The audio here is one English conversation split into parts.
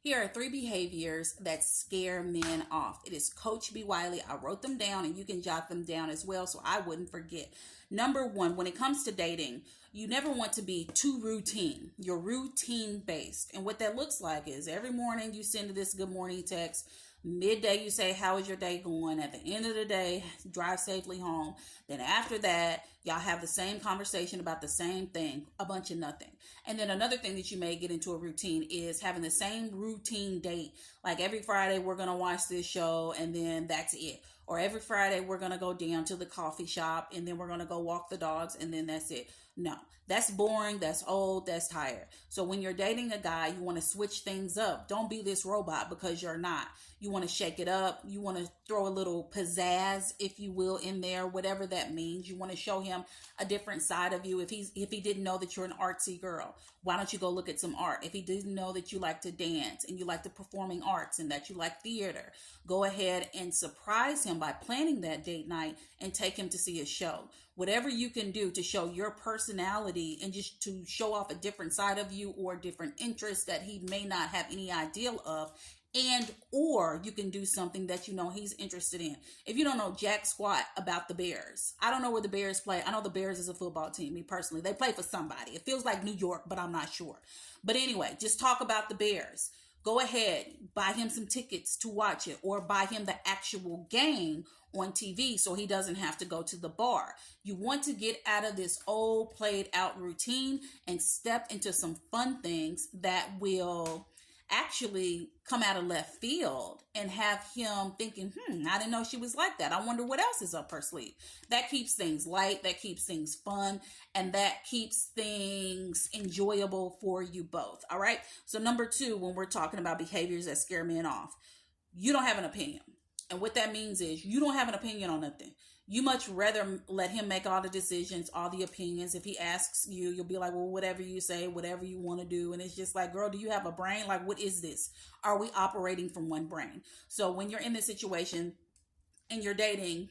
Here are 3 behaviors that scare men off. It is Coach B. Wiley. I wrote them down and you can jot them down as well so I wouldn't forget. Number 1, when it comes to dating, you never want to be too routine. You're routine based. And what that looks like is every morning you send this good morning text. Midday, you say, how is your day going? At the end of the day, drive safely home. Then after that, y'all have the same conversation about the same thing, a bunch of nothing. And then another thing that you may get into a routine is having the same routine date. Like every Friday, we're going to watch this show and then that's it. Or every Friday, we're going to go down to the coffee shop and then we're going to go walk the dogs and then that's it. No, that's boring. That's old. That's tired. So when you're dating a guy, you want to switch things up. Don't be this robot because you're not. You want to shake it up. You want to throw a little pizzazz, if you will, in there, whatever that means. You want to show him a different side of you. If he didn't know that you're an artsy girl, why don't you go look at some art? If he didn't know that you like to dance and you like the performing arts and that you like theater, go ahead and surprise him by planning that date night and take him to see a show. Whatever you can do to show your personality and just to show off a different side of you or different interests that he may not have any idea of. And or you can do something that you know he's interested in. If you don't know jack squat about the Bears, I don't know where the Bears play. I know the Bears is a football team. Me personally, they play for somebody. It feels like New York, but I'm not sure. But anyway, just talk about the Bears. Go ahead, buy him some tickets to watch it or buy him the actual game on TV so he doesn't have to go to the bar. You want to get out of this old played out routine and step into some fun things that will actually come out of left field and have him thinking, I didn't know she was like that. I wonder what else is up her sleeve. That keeps things light, that keeps things fun, and that keeps things enjoyable for you both. All right. So number 2, when we're talking about behaviors that scare men off, you don't have an opinion. And what that means is you don't have an opinion on nothing. You much rather let him make all the decisions, all the opinions. If he asks you, you'll be like, well, whatever you say, whatever you want to do. And it's just like, girl, do you have a brain? Like, what is this? Are we operating from one brain? So when you're in this situation and you're dating,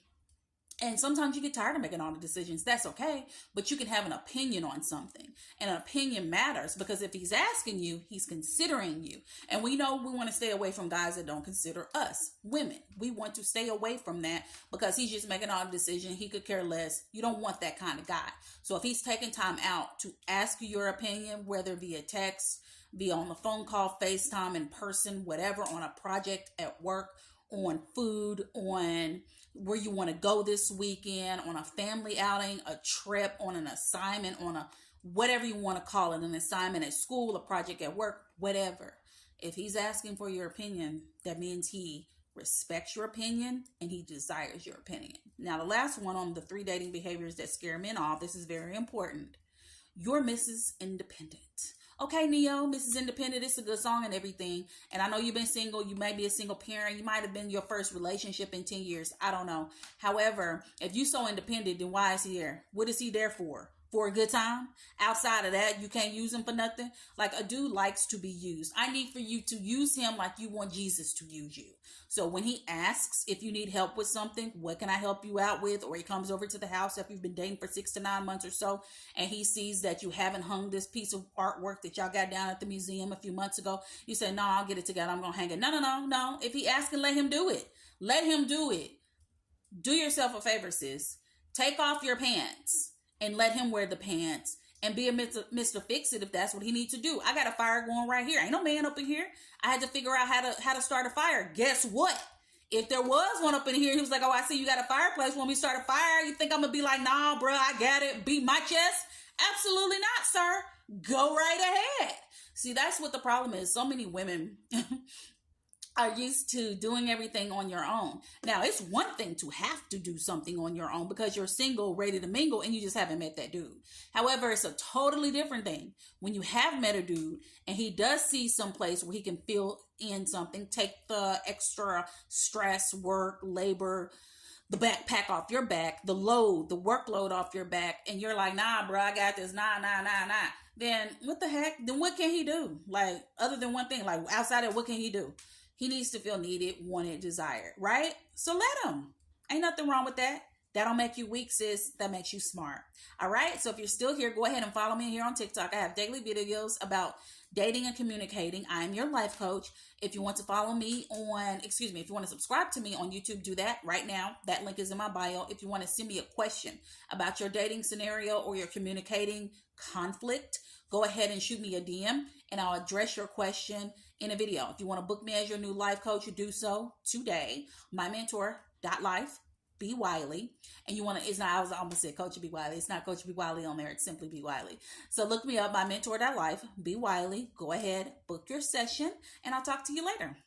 and sometimes you get tired of making all the decisions. That's okay. But you can have an opinion on something. And an opinion matters because if he's asking you, he's considering you. And we know we want to stay away from guys that don't consider us, women. We want to stay away from that because he's just making all the decision. He could care less. You don't want that kind of guy. So if he's taking time out to ask you your opinion, whether via text, be on the phone call, FaceTime, in person, whatever, on a project at work, on food, on where you want to go this weekend, on a family outing, a trip, on an assignment, on a whatever you want to call it, an assignment at school, a project at work, whatever. If he's asking for your opinion, that means he respects your opinion and he desires your opinion. Now, the last one on the 3 dating behaviors that scare men off, this is very important. You're Mrs. Independent. Okay, Neo, Mrs. Independent, it's a good song and everything. And I know you've been single. You may be a single parent. You might have been your first relationship in 10 years. I don't know. However, if you're so independent, then why is he there? What is he there for? For a good time? Outside of that, you can't use him for nothing? Like, a dude likes to be used. I need for you to use him like you want Jesus to use you. So when he asks if you need help with something, what can I help you out with? Or he comes over to the house if you've been dating for 6 to 9 months or so, and he sees that you haven't hung this piece of artwork that y'all got down at the museum a few months ago. You say, no, I'll get it together. I'm going to hang it. No. If he asks, let him do it. Let him do it. Do yourself a favor, sis. Take off your pants and let him wear the pants and be a Mr. Fix-It if that's what he needs to do. I got a fire going right here. Ain't no man up in here. I had to figure out how to start a fire. Guess what? If there was one up in here, he was like, oh, I see you got a fireplace. When we start a fire, you think I'm going to be like, nah, bro, I got it. Beat my chest? Absolutely not, sir. Go right ahead. See, that's what the problem is. So many women are used to doing everything on your own. Now, it's one thing to have to do something on your own because you're single, ready to mingle, and you just haven't met that dude. However, it's a totally different thing when you have met a dude and he does see some place where he can fill in something, take the extra stress, work, labor, the backpack off your back, the load, the workload off your back, and you're like, nah, bro, I got this, nah. Then what the heck? Then what can he do? Like, other than one thing, like outside of what can he do? He needs to feel needed, wanted, desired, right? So let him. Ain't nothing wrong with that. That don't make you weak, sis. That makes you smart. All right. So if you're still here, go ahead and follow me here on TikTok. I have daily videos about Dating and Communicating. I am your life coach. If you want to follow me if you want to subscribe to me on YouTube, do that right now. That link is in my bio. If you want to send me a question about your dating scenario or your communicating conflict, go ahead and shoot me a DM and I'll address your question in a video. If you want to book me as your new life coach, you do so today. MyMentor.life. B Wiley, and you want to, it's not, I was almost said Coach B Wiley. It's not Coach B Wiley on there. It's simply B Wiley. So look me up, MyMentor.life, B Wiley. Go ahead, book your session, and I'll talk to you later.